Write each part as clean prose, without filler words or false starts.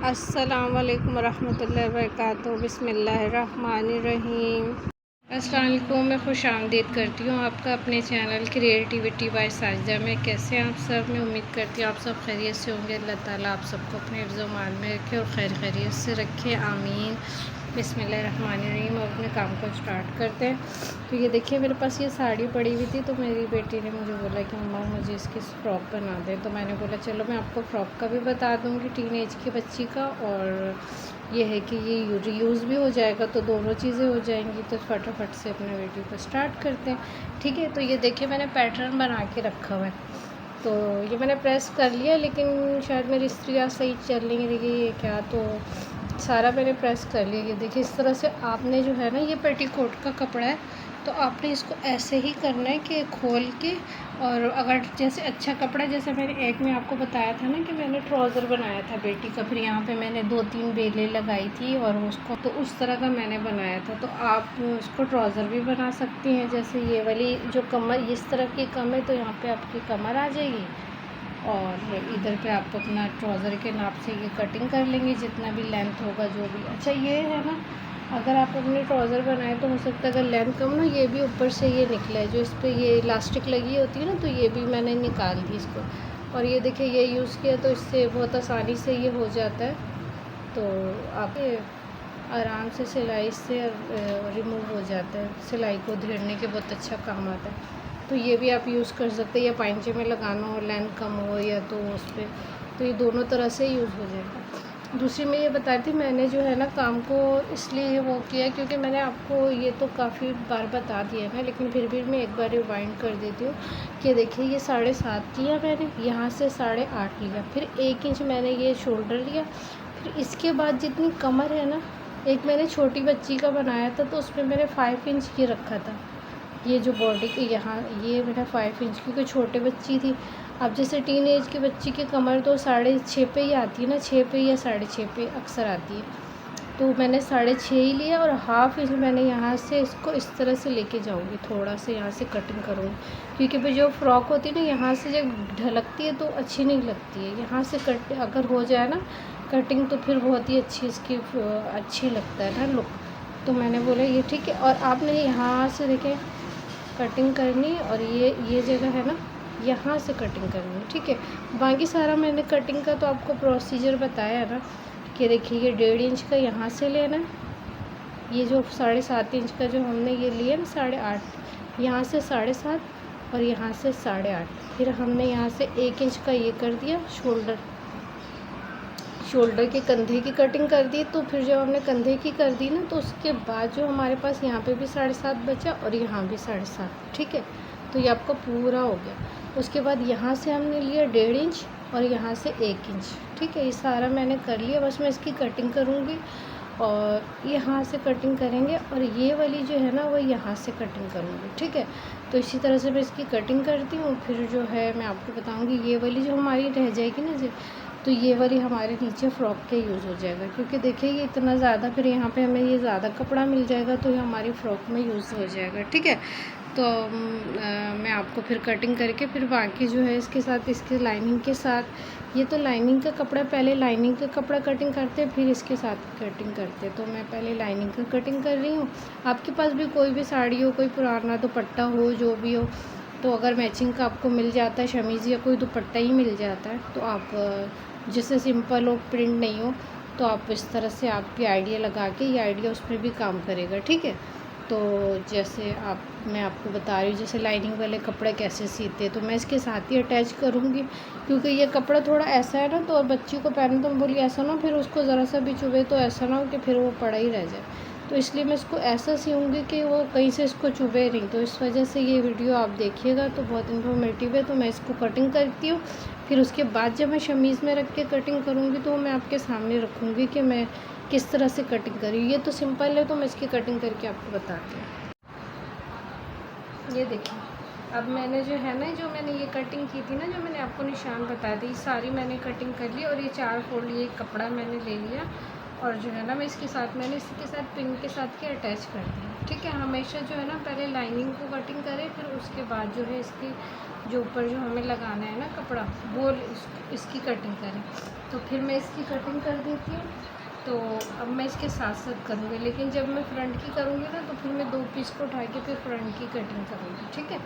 अस्सलाम वालेकुम रहमतुल्लाहि वबरकातुहू। बिस्मिल्लाहिर्रहमानिर्रहीम। अस्सलाम वालेकुम। मैं खुश आमदीद करती हूँ आपका अपने चैनल क्रिएटिविटी बाय साजिदा में। कैसे हैं आप सब? मैं उम्मीद करती हूँ आप सब खैरियत से होंगे। अल्लाह ताला आप सबको अपने हिफ्ज़ व मान में रखे और खैरियत से रखे, आमीन। बिस्मिल्लाहिर्रहमानिर्रहीम। अब अपने काम को स्टार्ट करते हैं। तो ये देखिए मेरे पास ये साड़ी पड़ी हुई थी, तो मेरी बेटी ने मुझे बोला कि मम्मा मुझे इसकी फ़्रॉक बना दें। तो मैंने बोला चलो मैं आपको फ़्रॉक का भी बता दूँगी, टीन एज की बच्ची का, और ये है कि ये रीयूज़ भी हो जाएगा, तो दोनों चीज़ें हो जाएंगी। तो फटाफट से अपने वीडियो को स्टार्ट करते हैं, ठीक है। तो ये देखिए मैंने पैटर्न बना के रखा हुआ है, तो ये मैंने प्रेस कर लिया, लेकिन शायद मेरी इस्त्रियाँ सही चल नहीं रही है क्या, तो सारा मैंने प्रेस कर लिया। ये देखिए इस तरह से आपने जो है ना, ये पेटीकोट का कपड़ा है, तो आपने इसको ऐसे ही करना है कि खोल के, और अगर जैसे अच्छा कपड़ा, जैसे मैंने एक में आपको बताया था ना कि मैंने ट्राउज़र बनाया था बेटी का, फिर यहाँ पे मैंने 2-3 बेलें लगाई थी और उसको, तो उस तरह का मैंने बनाया था। तो आप उसको ट्राउज़र भी बना सकती हैं। जैसे ये वाली जो कमर इस तरह की कम है, तो यहाँ पे आपकी कमर आ जाएगी, और इधर पे आप अपना ट्राउज़र के नाप से ये कटिंग कर लेंगे, जितना भी लेंथ होगा जो भी। अच्छा ये है ना, अगर आप अपने ट्राउज़र बनाए तो हो सकता है अगर लेंथ कम ना, ये भी ऊपर से ये निकला है, जो इस पर ये इलास्टिक लगी होती है ना, तो ये भी मैंने निकाल दी इसको। और ये देखिए ये यूज़ किया, तो इससे बहुत आसानी से ये हो जाता है। तो आप आराम से सिलाई से रिमूव हो जाता है, सिलाई को धेरने के बहुत अच्छा काम आता है। तो ये भी आप यूज़ कर सकते हैं, या पाइंचे में लगाना हो, लेंथ कम हो, या तो उस पर, तो ये दोनों तरह से यूज़ हो जाएगा। दूसरी मैं ये बता रही थी, मैंने जो है ना काम को इसलिए वो किया क्योंकि मैंने आपको ये तो काफ़ी बार बता दिया है, लेकिन फिर भी मैं एक बार रिवाइंड कर देती हूँ कि देखिए ये 7.5 लिया मैंने, यहाँ से 8.5 लिया, फिर 1 इंच मैंने ये शोल्डर लिया, फिर इसके बाद जितनी कमर है ना, एक मैंने छोटी बच्ची का बनाया था, तो उसमें मैंने 5 इंच की रखा था। ये जो बॉडी के यहाँ ये मेरा 5 इंच, क्योंकि छोटे बच्ची थी। अब जैसे टीन एज की बच्ची की कमर तो 6.5 पे ही आती है ना, 6 पे या 6.5 पे अक्सर आती है, तो मैंने 6.5 ही लिया, और हाफ इंच मैंने यहाँ से इसको इस तरह से लेके जाऊँगी, थोड़ा सा यहाँ से कटिंग करूँगी, क्योंकि भाई जो फ्रॉक होती है ना, यहाँ से जब ढलकती है तो अच्छी नहीं लगती है। यहाँ से कट अगर हो जाए ना कटिंग, तो फिर बहुत ही अच्छी इसकी अच्छी लगता है ना लुक। तो मैंने बोला ये ठीक है, और आपने यहाँ से देखें कटिंग करनी, और ये जगह है ना, यहाँ से कटिंग करनी, ठीक है। बाकी सारा मैंने कटिंग का तो आपको प्रोसीजर बताया है ना, कि देखिए ये 1.5 इंच का यहाँ से लेना, ये जो 7.5 इंच का जो हमने ये लिया ना 8.5, यहाँ से 7.5 और यहाँ से 8.5, फिर हमने यहाँ से 1 इंच का ये कर दिया शोल्डर के कंधे की कटिंग कर दी। तो फिर जब हमने कंधे की कर दी ना, तो उसके बाद जो हमारे पास यहाँ पे भी 7.5 बचा, और यहाँ भी 7.5, ठीक है। तो ये आपका पूरा हो गया। उसके बाद यहाँ से हमने लिया 1.5 इंच, और यहाँ से 1 इंच, ठीक है। ये सारा मैंने कर लिया, बस मैं इसकी कटिंग करूँगी, और यहाँ से कटिंग करेंगे, और ये वाली जो है ना वो यहाँ से कटिंग करूँगी, ठीक है। तो इसी तरह से मैं इसकी कटिंग करती हूँ। फिर जो है मैं आपको बताऊँगी, ये वाली जो हमारी रह जाएगी ना, तो ये वाली हमारे नीचे फ्रॉक के यूज़ हो जाएगा, क्योंकि देखिए ये इतना ज़्यादा, फिर यहाँ पे हमें ये ज़्यादा कपड़ा मिल जाएगा, तो ये हमारी फ़्रॉक में यूज़ हो जाएगा, ठीक है। तो मैं आपको फिर कटिंग करके, फिर बाकी जो है इसके साथ, इसके लाइनिंग के साथ, ये तो लाइनिंग का कपड़ा, पहले लाइनिंग का कपड़ा कटिंग करते हैं, फिर इसके साथ कटिंग करते हैं। तो मैं पहले लाइनिंग का कटिंग कर रही हूँ। आपके पास भी कोई भी साड़ी हो, कोई पुराना दुपट्टा हो, जो भी हो, तो अगर मैचिंग का आपको मिल जाता है शमीज़ या कोई दुपट्टा ही मिल जाता है, तो आप जिससे सिंपल हो, प्रिंट नहीं हो, तो आप इस तरह से आपकी आइडिया लगा के, ये आइडिया उस पर भी काम करेगा, ठीक है। तो जैसे मैं आपको बता रही हूँ, जैसे लाइनिंग वाले कपड़े कैसे सीते, तो मैं इसके साथ ही अटैच करूँगी, क्योंकि ये कपड़ा थोड़ा ऐसा है ना, तो बच्ची को पहने तो मैं बोली ऐसा ना फिर उसको ज़रा सा भी चुभे, तो ऐसा ना हो कि फिर वो पड़ा ही रह जाए। तो इसलिए मैं इसको ऐसा सीऊँगी कि वो कहीं से इसको चुभे नहीं। तो इस वजह से ये वीडियो आप देखिएगा, तो बहुत इन्फॉर्मेटिव है। तो मैं इसको कटिंग करती हूँ, फिर उसके बाद जब मैं शमीज़ में रख के कटिंग करूँगी, तो मैं आपके सामने रखूँगी कि मैं किस तरह से कटिंग करी। ये तो सिंपल है, तो मैं इसकी कटिंग करके आपको बताती हूँ। ये देखिए, अब मैंने जो है ना, जो मैंने ये कटिंग की थी ना, जो मैंने आपको निशान बताया था, ये सारी मैंने कटिंग कर ली, और ये 4 फोल्ड ये कपड़ा मैंने ले लिया, और जो है ना मैं इसके साथ मैंने इसके साथ पिन के साथ के अटैच कर दिया। ठीक है, हमेशा जो है ना पहले लाइनिंग को कटिंग करें, फिर उसके बाद जो है इसकी जो ऊपर जो हमें लगाना है ना कपड़ा, वो इसकी कटिंग करें। तो फिर मैं इसकी कटिंग कर देती हूँ। तो अब मैं इसके साथ साथ करूँगी, लेकिन जब मैं फ्रंट की करूँगी ना तो फिर मैं 2 पीस को उठा के फिर फ्रंट की कटिंग करूँगी। ठीक है,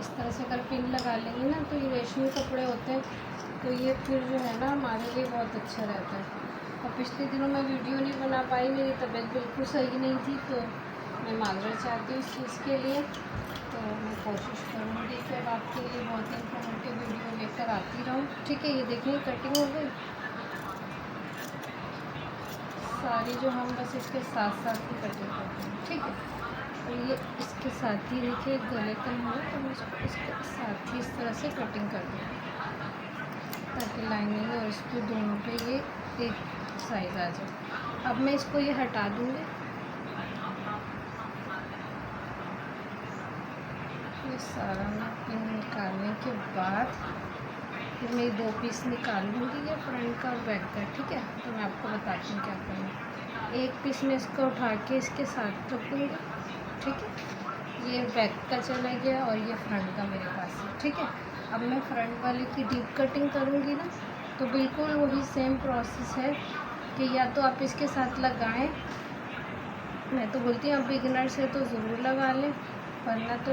इस तरह से अगर पिन लगा लेंगे ना तो ये रेशमी कपड़े होते हैं, तो ये फिर जो है ना हमारे लिए बहुत अच्छा रहता है। और पिछले दिनों मैं वीडियो नहीं बना पाई, मेरी तबीयत बिल्कुल सही नहीं थी, तो मैं माजरत चाहती हूँ इस चीज़ के लिए। तो मैं कोशिश करूँगी कि अब आपके लिए बहुत ही इन्फॉर्मेटिव वीडियो लेकर आती रहूँ। ठीक है, ये देखिए कटिंग हो गई सारी, जो हम बस इसके साथ साथ ही कटिंग करते हैं। ठीक है, और ये इसके साथ ही देखिए गले का है, तो मैं इसको इसके साथ ही इस तरह से कटिंग कर दूँ ताकि लाइनिंग और इसको दोनों पे ये एक साइज आ जाए। अब मैं इसको ये हटा दूँगी। ये सारा मैं पिन निकालने के बाद फिर मैं 2 पीस निकाल लूँगी, ये फ्रंट का और बैक का। ठीक है, तो मैं आपको बताती हूँ क्या करना है। एक पीस में इसको उठा के इसके साथ रखूँगी। ठीक है, ये बैक का चला गया और ये फ्रंट का मेरे पास है। ठीक है, अब मैं फ्रंट वाले की डीप कटिंग करूँगी ना, तो बिल्कुल वही सेम प्रोसेस है कि या तो आप इसके साथ लगाएं, मैं तो बोलती हूँ आप बिगिनर्स है तो ज़रूर लगा लें, वरना तो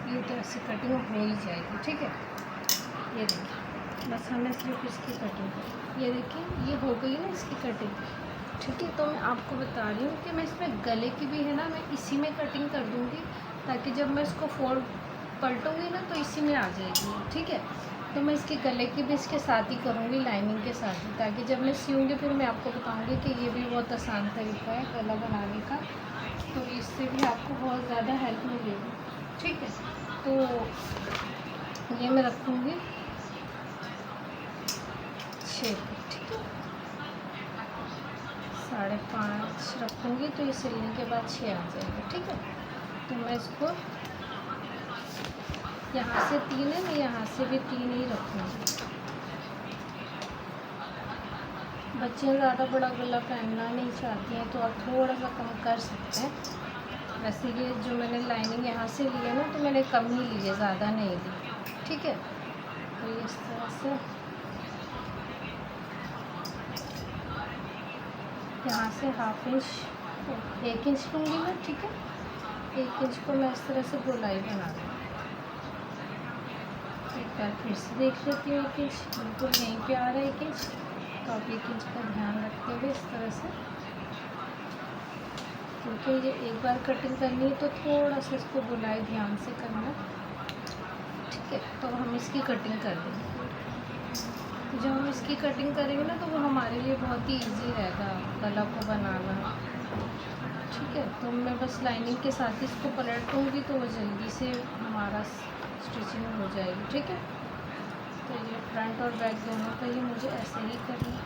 ये तरह से कटिंग हो ही जाएगी। ठीक है, ये देखिए बस हमें सिर्फ इसकी कटिंग करें। ये देखिए ये हो गई ना इसकी कटिंग। ठीक है, तो मैं आपको बता रही हूँ कि मैं इसमें गले की भी है ना मैं इसी में कटिंग कर दूँगी, ताकि जब मैं इसको फोल्ड पलटूँगी ना तो इसी में आ जाएगी। ठीक है, तो मैं इसके गले की भी इसके साथ ही करूँगी, लाइनिंग के साथ ही, ताकि जब मैं सियूँगी फिर मैं आपको बताऊँगी कि ये भी बहुत आसान तरीका है गला बनाने का, तो इससे भी आपको बहुत ज़्यादा हेल्प मिलेगी। ठीक है, तो ये मैं रखूँगी 6 पे। ठीक है, 5.5 रखूँगी तो ये सिलने के बाद 6 आ जाएगा। ठीक है, तो मैं इसको यहाँ से 3 है, मैं यहाँ से भी 3 ही रखूँगी। बच्चे ज़्यादा बड़ा गला पहनना नहीं चाहती हैं तो आप थोड़ा सा कम कर सकते हैं। वैसे ये जो मैंने लाइनिंग यहाँ से ली है ना तो मैंने कम ही ली है, ज़्यादा नहीं ली। ठीक है, तो ये इस तरह से यहाँ से 1/2 इंच 1 इंच लूँगी मैं। ठीक है, 1 इंच को मैं इस तरह से गोलाई बना दूँ। एक बार फिर से देख लेती हूँ, 1 इंच बिल्कुल यहीं पे आ रहा है 1 इंच, तो आप 1 इंच का ध्यान रखते हुए इस तरह से, क्योंकि ये एक बार कटिंग करनी है तो थोड़ा सा इसको गोलाई ध्यान से करना। ठीक है, तो हम इसकी कटिंग कर देंगे। जब हम इसकी कटिंग करेंगे ना तो वो हमारे लिए बहुत ही ईजी रहेगा गला को बनाना। ठीक है, तो मैं बस लाइनिंग के साथ ही इसको पलट दूँगी तो वो जल्दी से हमारा स्टिचिंग हो जाएगी। ठीक है, तो ये फ्रंट और बैक दोनों का ही मुझे ऐसे ही करना है।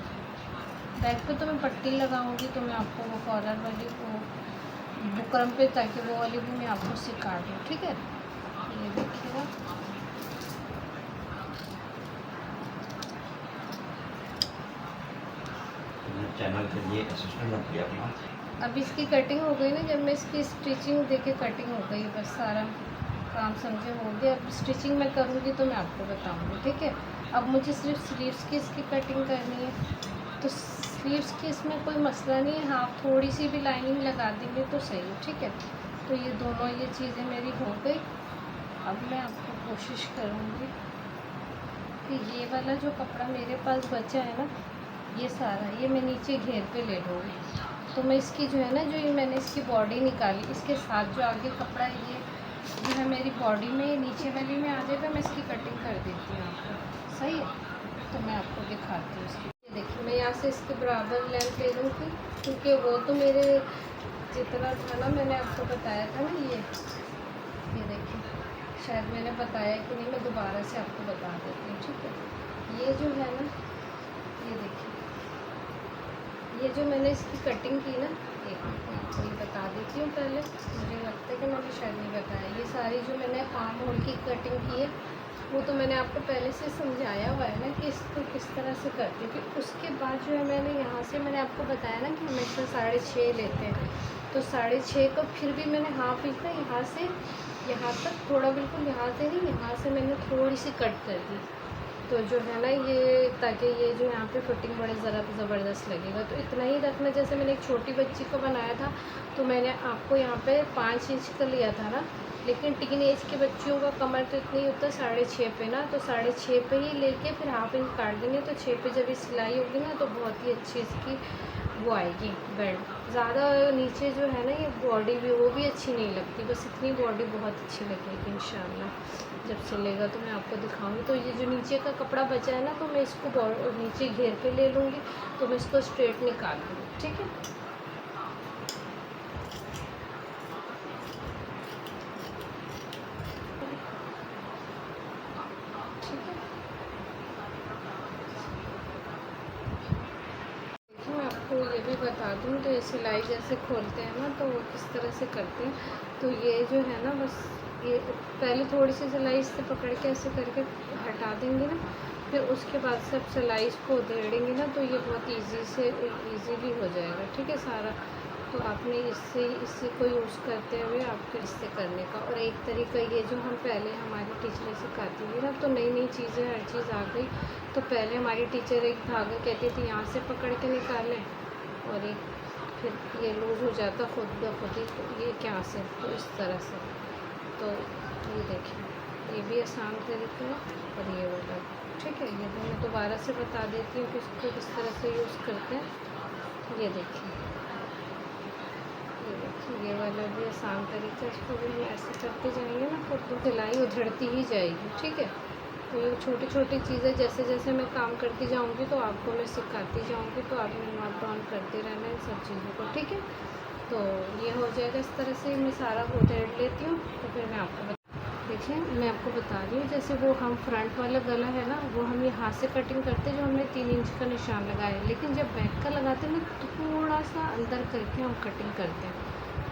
बैक पे तो मैं पट्टी लगाऊंगी, तो मैं आपको वो कॉलर वाली वो बुकरम पे, ताकि वो वाली भी मैं आपको सिखा दूँ। ठीक है, ये देखिएगा चैनल के लिए असिस्टेंट रख लिया अपना। अब इसकी कटिंग हो गई ना, जब मैं इसकी स्टिचिंग देके कटिंग हो गई, बस सारा काम समझे हो गया। अब स्टिचिंग मैं करूँगी तो मैं आपको बताऊँगी। ठीक है, अब मुझे सिर्फ स्लीव्स की इसकी कटिंग करनी है, तो स्लीव्स की इसमें कोई मसला नहीं है, हाँ थोड़ी सी भी लाइनिंग लगा देंगे तो सही है। ठीक है, तो ये दोनों ये चीज़ें मेरी हो गई। अब मैं आपको कोशिश करूँगी कि ये वाला जो कपड़ा मेरे पास बचा है ना, ये सारा ये मैं नीचे घेर पे ले लूँगी। तो मैं इसकी जो है ना, जो ये मैंने इसकी बॉडी निकाली, इसके साथ जो आगे कपड़ा है ये जो है मेरी बॉडी में नीचे वाली में आ जाएगा। मैं इसकी कटिंग कर देती हूँ आपको, सही है, तो मैं आपको दिखाती हूँ इसकी। ये देखिए मैं यहाँ से इसके बराबर लेंथ ले लूँगी, क्योंकि वो तो मेरे जितना था ना, मैंने आपको बताया था ना, ये देखिए शायद मैंने बताया कि नहीं, मैं दोबारा से आपको बता देती हूँ। ठीक है, ये जो है ना, ये देखिए ये जो मैंने इसकी कटिंग की ना, एक मैं आपको ये बता देती हूँ पहले, मुझे लगता है कि मैंने शायद नहीं बताया। ये सारी जो मैंने आर्म होल की कटिंग की है वो तो मैंने आपको पहले से समझाया हुआ है ना कि इसको किस तरह से करती हूँ। फिर उसके बाद जो है मैंने यहाँ से मैंने आपको बताया ना कि हमेशा 6.5 लेते हैं, तो 6.5 को फिर भी मैंने हाफ इंच ना यहाँ से यहाँ तक थोड़ा, बिल्कुल यहाँ से नहीं, यहाँ से मैंने थोड़ी सी कट कर दी। तो जो है ना ये, ताकि ये जो यहाँ पे फिटिंग बड़े ज़बरदस्त लगेगा। तो इतना ही रखना। जैसे मैंने एक छोटी बच्ची को बनाया था तो मैंने आपको यहाँ पे 5 इंच का लिया था ना, लेकिन टीन एज के बच्चियों का कमर तो इतना ही होता है 6.5 पे ना, तो 6.5 पे ही लेके फिर हाफ इंच काट देंगे। तो 6 पे जब ये सिलाई होगी ना तो बहुत ही अच्छी इसकी वो आएगी बेल्ट। ज़्यादा नीचे जो है ना ये बॉडी भी वो भी अच्छी नहीं लगती, बस इतनी बॉडी बहुत अच्छी लगेगी इंशाल्लाह। जब सिलेगा तो मैं आपको दिखाऊंगी। तो ये जो नीचे का कपड़ा बचा है ना तो मैं इसको नीचे घेर के ले लूँगी, तो मैं इसको स्ट्रेट निकाल दूँगी। ठीक है, मैं आपको ये भी बता दूँ, तो ये सिलाई जैसे खोलते हैं ना तो वो किस तरह से करते हैं। तो ये जो है ना बस ये पहले थोड़ी सी सिलाई इससे पकड़ के ऐसे करके हटा देंगे ना, फिर उसके बाद से आप सिलाई इसको उधेड़ेंगे ना तो ये बहुत ईजीली हो जाएगा। ठीक है सारा। तो आपने इसी को यूज़ करते हुए आपको इससे करने का। और एक तरीका ये जो हम पहले हमारी टीचर सिखाती थी ना, तो नई नई चीज़ें हर चीज़ आ गई। तो पहले हमारी टीचर एक धागा कहती थी यहाँ से पकड़ के निकालें, और एक फिर ये लूज़ हो जाता खुद ब खुद ही। तो ये क्या से, तो इस तरह से। तो ये देखिए ये भी आसान तरीका है और ये वाला। ठीक है, ये तो मैं दोबारा से बता देती हूँ कि इसको किस तरह से यूज़ करते हैं। ये देखिए ये वाला भी आसान तरीका, इसको भी हम ऐसे करते जाएंगे ना तो सिलाई उधड़ती ही जाएगी। ठीक है, तो ये छोटी छोटी चीज़ें जैसे जैसे मैं काम करती जाऊंगी तो आपको मैं सिखाती जाऊंगी, तो आपने नोट डाउन करते रहना इन सब चीज़ों को। ठीक है, तो ये हो जाएगा इस तरह से। मैं सारा उधेड़ लेती हूँ तो फिर मैं आपको देखिए मैं आपको बता रही हूँ। जैसे वो हम फ्रंट वाला गला है ना वो हम यहाँ से कटिंग करते हैं, जो हमने 3 इंच का निशान लगाया है। लेकिन जब बैक का लगाते हैं ना थोड़ा सा अंदर करके हम कटिंग करते हैं,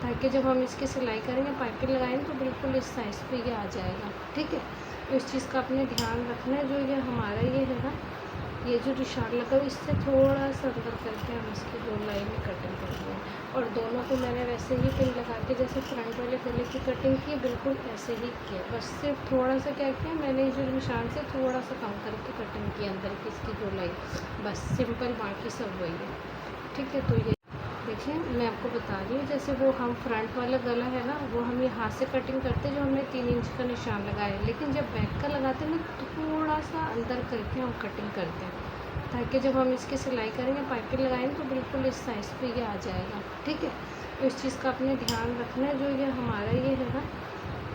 ताकि जब हम इसकी सिलाई करेंगे पाइपिंग लगाएंगे तो बिल्कुल इस साइज़ पे ये आ जाएगा। ठीक है, तो इस चीज़ का आपने ध्यान रखना है। जो ये हमारा ये है ना, ये जो निशान लगा इससे थोड़ा सा अंदर करके हम इसकी 2 लाइन में कटिंग करते हैं। और दोनों को मैंने वैसे ही पिन लगा के जैसे फ्रंट वाले गले की कटिंग की बिल्कुल ऐसे ही किया। बस सिर्फ थोड़ा सा क्या किया मैंने, जो निशान से थोड़ा सा कम करके कटिंग की अंदर की इसकी 2 लाइन, बस सिंपल, बाकी सब वही है। ठीक है, तो ये देखिए मैं आपको बता रही हूँ। जैसे वो हम फ्रंट वाला गला है ना वो हम यहाँ से कटिंग करते हैं, जो हमने 3 इंच का निशान लगाया है। लेकिन जब बैक का लगाते हैं ना थोड़ा सा अंदर करके हम कटिंग करते हैं, ताकि जब हम इसकी सिलाई करेंगे पाइपिंग लगाएंगे तो बिल्कुल इस साइज़ पे ये आ जाएगा। ठीक है, तो इस चीज़ का आपने ध्यान रखना है। जो ये हमारा ये है ना,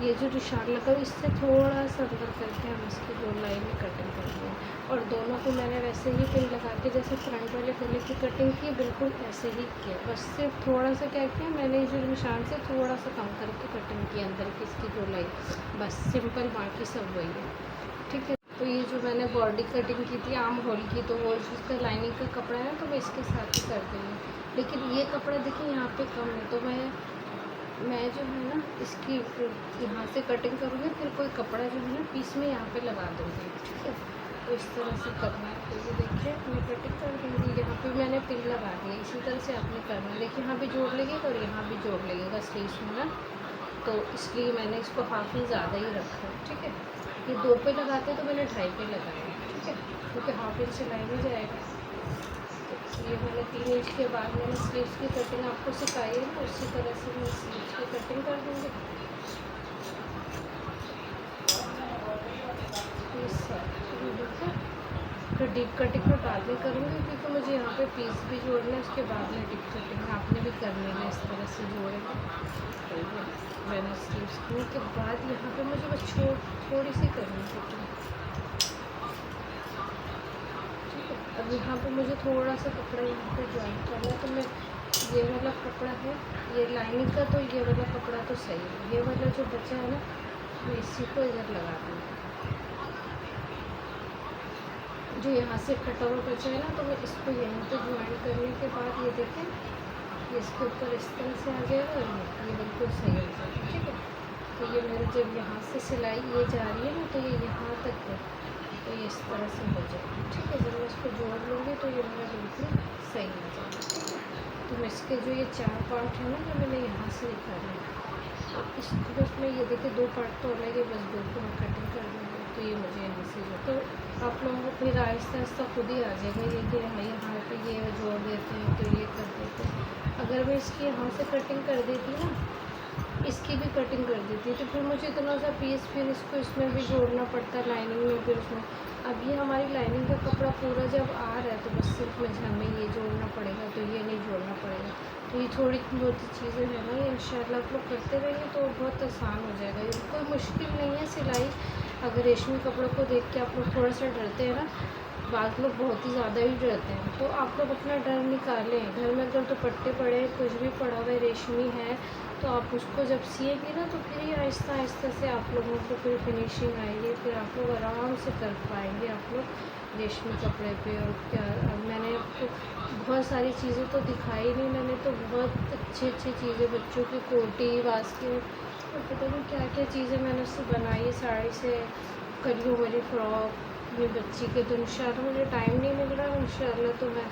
ये जो निशान लगा इससे थोड़ा सा अंदर करके हम इसकी 2 लाइन में कटिंग करते हैं। और दोनों को मैंने वैसे ही पिन लगा के जैसे फ्रंट वाले गले की कटिंग की बिल्कुल ऐसे ही किया। बस सिर्फ थोड़ा सा क्या किया मैंने, जो निशान से थोड़ा सा कम करके कटिंग की अंदर की इसकी 2 लाइन, बस सिंपल, बाकी सब वही है। ठीक है, तो ये जो मैंने बॉडी कटिंग की थी आर्म होल की, तो वो जिसका लाइनिंग का कपड़ा है तो मैं इसके साथ ही कर दूँगी। लेकिन ये कपड़ा देखिए यहाँ पे कम है, तो मैं जो है ना इसकी यहाँ से कटिंग करूँगी, फिर कोई कपड़ा जो है ना पीस में यहाँ पे लगा दूँगी। ठीक है, तो इस तरह से करना है। तो ये देखिए मैं कटिंग कर दूँगी, यहाँ पे मैंने पिन लगा दिया। इसी तरह से आपने करना है। देखिए यहाँ भी जोड़ लगेगा और यहाँ भी जोड़ लगेगा स्लीव्स में ना, तो इसलिए मैंने इसको हाफ ही ज़्यादा ही रखा है। ठीक है, ये 2 पे लगाते तो मैंने 2.5 पे लगाया। ठीक है, क्योंकि हाफ इंच सिलाई में जाएगा। तो ये मैंने 3 इंच के बाद मैंने स्लीव्स की कटिंग आपको सिखाई है ना, उसी तरह से मैं स्लीव्स की कटिंग कर दूँगी। फिर डीप कटिंग में बाद में करूँगी, क्योंकि मुझे यहाँ पे पीस भी जोड़ना है, उसके बाद में डीप कटिंग आपने भी करनी है। इस तरह से जोड़ेंगे। तो ये मैंने स्लीव्स के बाद यहाँ पे मुझे बस थोड़ी सी करनी है कटिंग। ठीक है, अब यहाँ पे मुझे थोड़ा सा कपड़ा यहाँ पे ज्वाइन करना है, तो मैं ये वाला कपड़ा है ये लाइनिंग का, तो ये वाला कपड़ा तो सही है। ये वाला जो बचा है ना मैं इसी को इधर लगा दूँगी। जो यहाँ से कटा हुआ बचा है ना तो मैं इसको यहीं पे ज्वाइन करने के बाद ये देखें ये इसके ऊपर इस तरह से आ जाएगा और ये बिल्कुल सही हो जाएगा। ठीक है, तो ये मेरे जब यहाँ से सिलाई ये जा रही है ना तो ये यहाँ तक है, तो ये इस तरह से हो जाएगी। ठीक है, जब मैं इसको जोड़ लूँगी तो ये मेरा बिल्कुल सही हो जाएगा। ठीक है, तो मैं इसके जो ये 4 पार्ट हैं ना जो मैंने यहाँ से निकाले हैं, तो इस बस में ये देखिए 2 पार्ट तो अलग है, बस 2 को मैं कटिंग कर दूँगी। तो ये मुझे यहाँ से जो तो आप लोगों को फिर आहिस्ता आहिस्ता खुद ही आ जाएगा ये कि हाँ यहाँ पे ये जोड़ देते हैं तो ये कर देते हैं। अगर मैं इसकी यहाँ से कटिंग कर देती ना, इसकी भी कटिंग कर देती तो फिर मुझे इतना सा पीस फिर इसको इसमें भी जोड़ना पड़ता है, लाइनिंग में फिर उसमें। अब ये हमारी लाइनिंग का कपड़ा पूरा जब आ रहा है तो बस सिर्फ मुझे हमें ये जोड़ना पड़ेगा, तो ये नहीं जोड़ना पड़ेगा। तो ये थोड़ी बहुत चीज़ें हैं ना, ये इंशाल्लाह आप लोग करते रहेंगे तो बहुत आसान हो जाएगा। ये कोई मुश्किल नहीं है सिलाई। अगर रेशमी कपड़ों को देख के आप लोग थोड़ा सा डरते हैं ना, बाद लोग बहुत ही ज़्यादा ही डरते हैं, तो आप लोग अपना डर निकालें। घर में अगर दुपट्टे पड़े हैं, कुछ भी पड़ा हुआ है रेशमी है, तो आप उसको जब सिएंगे ना तो फिर ये आहिस्ता आहिस्ता से आप लोगों को फिर फिनिशिंग आएगी, फिर आप लोग आराम से कर पाएंगे आप लोग रेशमी कपड़े पे। और क्या, मैंने आपको बहुत सारी चीज़ें तो दिखाई नहीं, मैंने तो बहुत अच्छी अच्छी चीज़ें, बच्चों की कोटी बास्केट और पता नहीं क्या क्या चीज़ें मैंने उससे बनाई है, साड़ी से करी हुई मेरी फ्रॉक ये बच्ची के। तो इंशाल्लाह मुझे टाइम नहीं मिल रहा, इंशाल्लाह तो मैं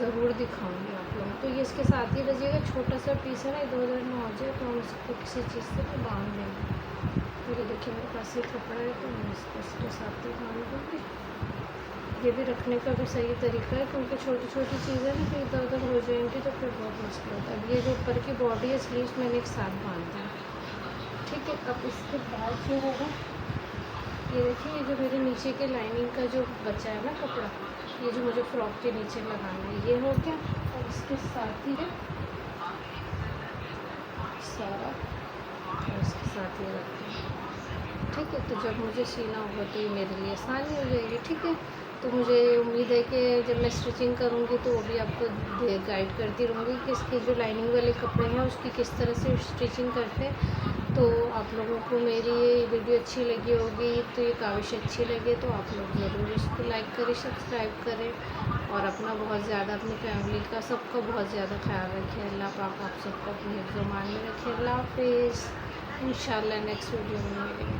ज़रूर दिखाऊंगी आप लोगों को। ये इसके साथ ही रजिएगा, छोटा सा पीस है ना, इधर उधर ना हो जाए तो हम इसको किसी चीज़ से तो बांध देंगे। तो ये देखिए मेरे पास ये कपड़ा है तो मैं इसको इसके साथ ही बांध दूँगी। ये भी रखने का भी सही तरीका है, क्योंकि छोटी छोटी चीज़ें ना फिर इधर उधर हो जाएंगी तो फिर बहुत मुश्किल होता है। अब ये जो ऊपर की बॉडी है स्लीव्स मैंने एक साथ बांध दी। ठीक है, अब इसके बाद जो होगा ये देखिए, ये जो मेरे नीचे के लाइनिंग का जो बचा है ना कपड़ा, ये जो मुझे फ्रॉक के नीचे लगाना है, ये हो गया। और इसके साथ ही है सारा, और इसके साथ ये रखते हैं। ठीक है, तो जब मुझे सीना होगा तो ये मेरे लिए आसानी हो जाएगी। ठीक है, तो मुझे उम्मीद है कि जब मैं स्टिचिंग करूँगी तो वो भी आपको गाइड करती रहूँगी कि इसके जो लाइनिंग वाले कपड़े हैं उसकी किस तरह से स्टिचिंग करते हैं। तो आप लोगों को मेरी ये वीडियो अच्छी लगी होगी, तो ये काविश अच्छी लगे तो आप लोग ज़रूर इसको लाइक करें, सब्सक्राइब करें, और अपना बहुत ज़्यादा अपनी फैमिली का सबका बहुत ज़्यादा ख्याल रखें। अल्लाह पाक आप सबको अपने हिफ्ज़-ओ-मान में रखें। अल्लाह हाफ़िज़। इंशाल्लाह नेक्स्ट वीडियो में मिलेंगे।